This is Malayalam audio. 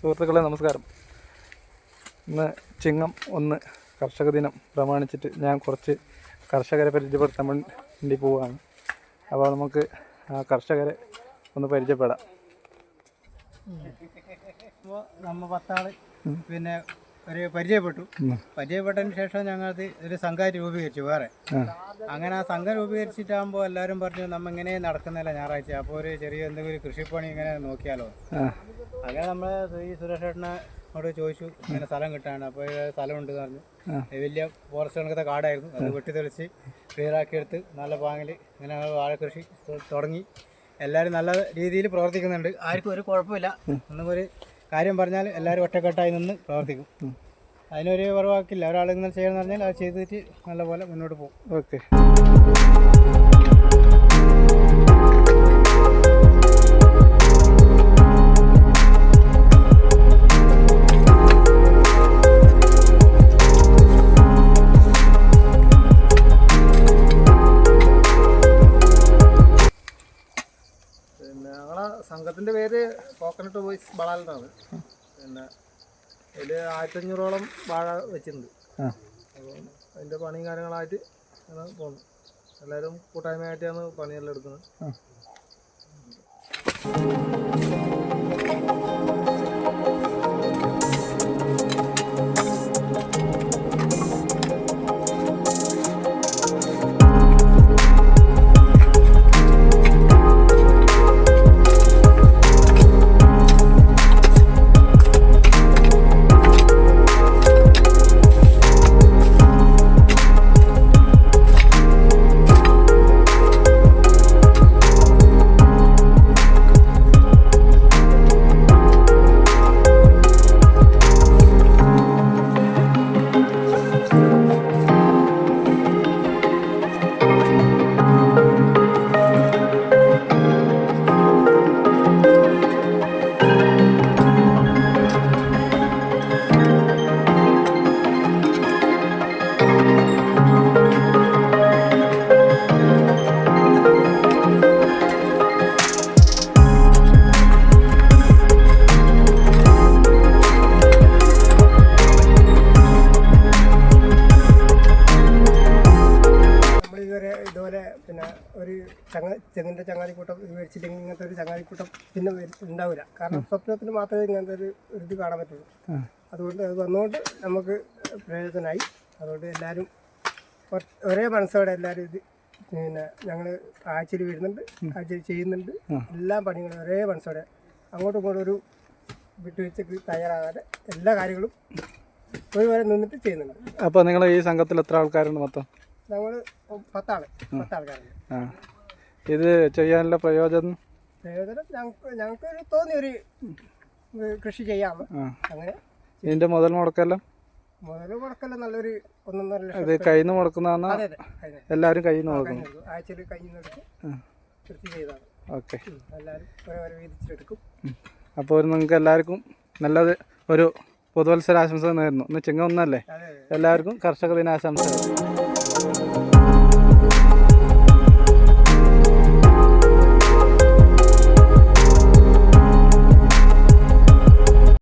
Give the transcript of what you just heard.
സുഹൃത്തുക്കളെ നമസ്കാരം. ഇന്ന് ചിങ്ങം 1 കർഷക ദിനം പ്രമാണിച്ചിട്ട് ഞാൻ കുറച്ച് കർഷകരെ പരിചയപ്പെടുത്താൻ വേണ്ടി പോവുകയാണ്. അപ്പോൾ നമുക്ക് ആ കർഷകരെ ഒന്ന് പരിചയപ്പെടാം. അപ്പോൾ നമ്മൾ 10 ആൾ പിന്നെ ഒരു പരിചയപ്പെട്ടതിന് ശേഷം ഞങ്ങൾക്ക് ഒരു സംഘം രൂപീകരിച്ചു വേറെ. അങ്ങനെ ആ സംഘം രൂപീകരിച്ചിട്ടാകുമ്പോൾ എല്ലാവരും പറഞ്ഞു നമ്മൾ ഇങ്ങനെ നടക്കുന്നില്ല ഞായറാഴ്ച, അപ്പോൾ ഒരു ചെറിയ എന്തെങ്കിലും കൃഷിപ്പണി ഇങ്ങനെ നോക്കിയാലോ. അങ്ങനെ നമ്മൾ ഈ സുരേഷേട്ടനോട് ചോദിച്ചു ഇങ്ങനെ സ്ഥലം കിട്ടാണ്. അപ്പോൾ സ്ഥലമുണ്ട് പറഞ്ഞു. വലിയ ഫോറസ്റ്റ് കണക്കത്തെ കാടായിരുന്നു, അത് വെട്ടിത്തെളിച്ച് ക്ലിയറാക്കിയെടുത്ത് നല്ല പാങ്ങിൽ ഇങ്ങനെ വാഴ കൃഷി തുടങ്ങി. എല്ലാവരും നല്ല രീതിയിൽ പ്രവർത്തിക്കുന്നുണ്ട്, ആർക്കും ഒരു കുഴപ്പമില്ല. ഒന്നും ഒരു കാര്യം പറഞ്ഞാൽ എല്ലാവരും ഒറ്റക്കെട്ടായി നിന്ന് പ്രവർത്തിക്കും. അതിനൊരു കുറവാക്കില്ല. ഒരാൾ ഇങ്ങനെ ചെയ്യണമെന്ന് പറഞ്ഞാൽ അത് ചെയ്തിട്ട് നല്ലപോലെ മുന്നോട്ട് പോകും. ഓക്കെ. പിന്നെ ഞങ്ങളെ സംഘത്തിൻ്റെ പേര് കോക്കനട്ട് ബോയ്സ് ബളാൽ എന്നാണ്. പിന്നെ അതിൽ 1500ഓളം വാഴ വെച്ചിട്ടുണ്ട്. അപ്പോൾ അതിൻ്റെ പണിയും കാര്യങ്ങളായിട്ട് അങ്ങനെ പോകുന്നു. എല്ലാവരും കൂട്ടായ്മയായിട്ടാണ് പണിയെല്ലാം എടുക്കുന്നത്. ഇതുപോലെ പിന്നെ ഒരു തെങ്ങിൻ്റെ ചങ്ങാതിക്കൂട്ടം മേടിച്ചില്ലെങ്കിൽ ഇങ്ങനത്തെ ഒരു ചങ്ങാതിക്കൂട്ടം പിന്നെ ഉണ്ടാവില്ല. കാരണം സ്വപ്നത്തിന് മാത്രമേ ഇങ്ങനത്തെ ഒരു ഇത് കാണാൻ പറ്റുള്ളൂ. അതുകൊണ്ട് അത് വന്നുകൊണ്ട് നമുക്ക് പ്രയോജനമായി. അതുകൊണ്ട് എല്ലാവരും ഒരേ മനസ്സോടെ എല്ലാവരും ഇത് പിന്നെ ഞങ്ങൾ ആഴ്ചയിൽ വരുന്നുണ്ട്, ആഴ്ചയിൽ ചെയ്യുന്നുണ്ട്. എല്ലാ പണികളും ഒരേ മനസ്സോടെ അങ്ങോട്ടും ഇങ്ങോട്ടും ഒരു വിട്ടുവീഴ്ചക്ക് തയ്യാറാകാതെ എല്ലാ കാര്യങ്ങളും ഒരുപോലെ നിന്നിട്ട് ചെയ്യുന്നുണ്ട്. അപ്പോൾ നിങ്ങൾ ഈ സംഘത്തിൽ എത്ര ആൾക്കാരുണ്ട് മൊത്തം? നമ്മൾ 10 ആൾക്കാരുണ്ട്. ഇത് ചെയ്യാനുള്ള പ്രയോജനം ഞങ്ങൾക്ക് തോന്നിയൊരു കൃഷി ചെയ്യാം. അങ്ങനെ ഇതിന്റെ മുതൽ മുടക്കെല്ലാം നല്ലൊരു 1.5 ലക്ഷം. ഇത് കയ്യിൽ നിന്ന് മുടക്കുന്നതാണ്? എല്ലാവരും കയ്യിൽ നിന്ന് മുടക്കുന്നു. ആഴ്ചയിൽ കയ്യിൽ നിന്ന് എടുക്കും, കൃഷി ചെയ്താണ്. ഓക്കെ. എല്ലാവരും ഓരോ വീതിച്ചെടുക്കും. അപ്പോൾ നിങ്ങൾക്ക് എല്ലാവർക്കും നല്ലത് ഒരു പുതുവത്സരാശംസ നേരുന്നു. ഇന്ന് ചിങ്ങം 1 അല്ലേ? എല്ലാവർക്കും കർഷക ദിനാശംസകൾ.